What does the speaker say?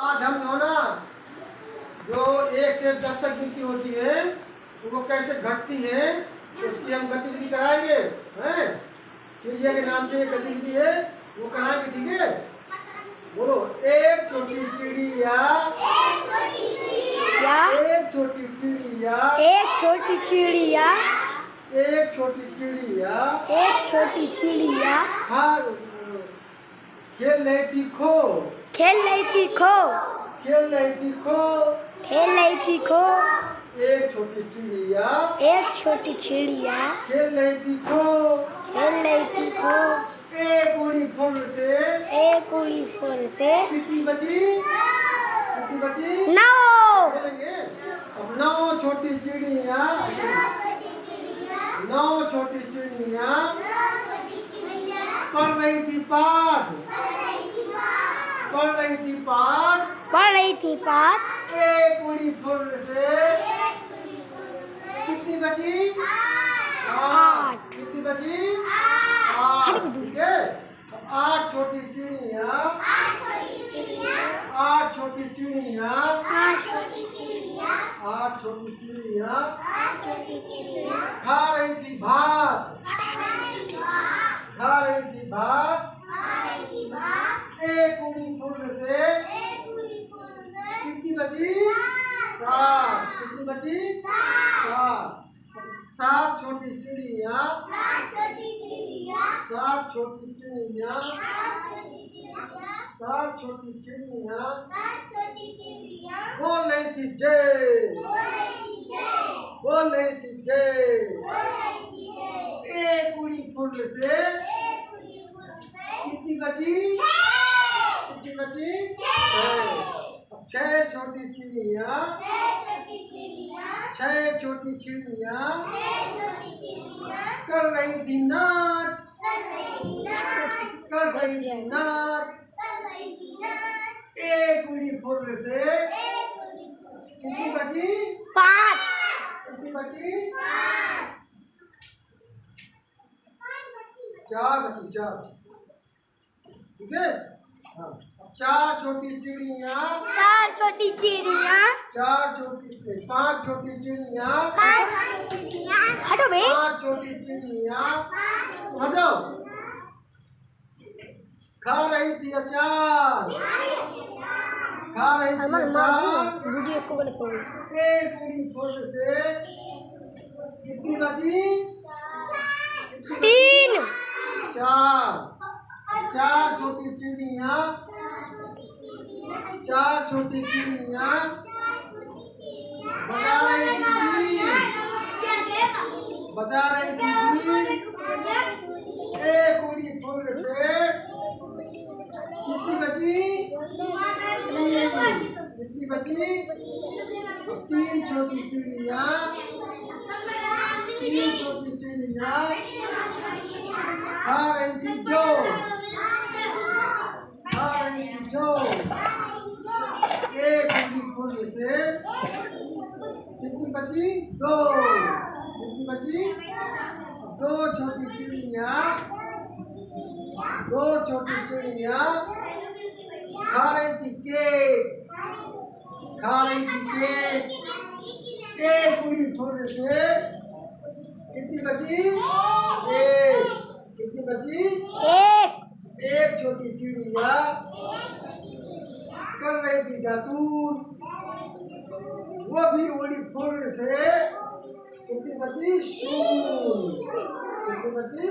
आज हम ना जो 1 से 10 तक गिनती होती है तो वो कैसे घटती है उसकी हम गतिविधि कराएंगे हैं। चिड़िया के नाम से एक गतिविधि है वो कराएंगे, ठीक है। बोलो, एक छोटी चिड़िया, एक छोटी चिड़िया, एक छोटी चिड़िया, एक छोटी चिड़िया, एक छोटी चिड़िया, एक छोटी चिड़िया खेल रही थी खो, खेल रही थी खो, खेल रही थी खो, खेल रही थी खो। एक छोटी चिड़िया, एक छोटी चिड़िया खेल रही थी खो, खेल रही थी खो। एक उड़ी फूल से, एक उड़ी फूल से कितनी बची, कितनी बची? 9। बोलेंगे अब 9 छोटी चिड़िया, 9 छोटी चिड़िया पढ़ रही थी पाठ, पढ़ रही थी पाठ, पढ़ रही थी पाठ। एक उड़ी फूल से कितनी बची? 8। कितनी बची? 8, ठीक है। अब 8 छोटी चिड़िया, 8 छोटी चिड़िया, 8 छोटी चिड़िया खा रही थी भात, खा रही थी भात, एक उड़ी फूल से कितनी बची? 7। कितनी बची? 7। 7 छोटी चिड़िया, 7 छोटी चिड़िया, 7 छोटी चिड़िया बोल रही थी जय, बोल रही थी जय, एक उड़ी फूल से कितनी बची? कितनी बची? 6 छोटी चिड़िया, 6 छोटी चिड़िया कर रही थी नाच, कर रही थी नाच, एक उड़ी फूल से कितनी बची? 5। कितनी बची? 4 बची, 4, ठीक है। हाँ, अब 4 छोटी चिड़िया, 4 छोटी चिड़िया, 5 छोटी चिड़िया, हटो बे। 5 छोटी चिड़िया हटो खा रही थी अचार, खा रही थी अचार, वीडियो को बोले छोड़। एक उड़ी फूल से कितनी बची? 3। 4 छोटी चिड़िया, 4 छोटी चिड़िया बजा रही थी बीन, बजा रही थी बीन, एक उड़ी फूल से कितनी बची? 3। कितनी बची? 3 छोटी चिड़िया, 3 छोटी चिड़िया खा रही थी जो, खा रही थी जो, एक उड़ी फूल से कितनी बची? 2। कितनी बची? 2 छोटी चिड़िया, 2 छोटी चिड़िया खा रही थी केक, खा रही थी केक, एक उड़ी फूल से कितनी बची? 1। कितनी बची? 1। एक छोटी चिड़िया कर रही थी जादू, वो भी उड़ी फूल से कितनी बची? 0। कितनी बची?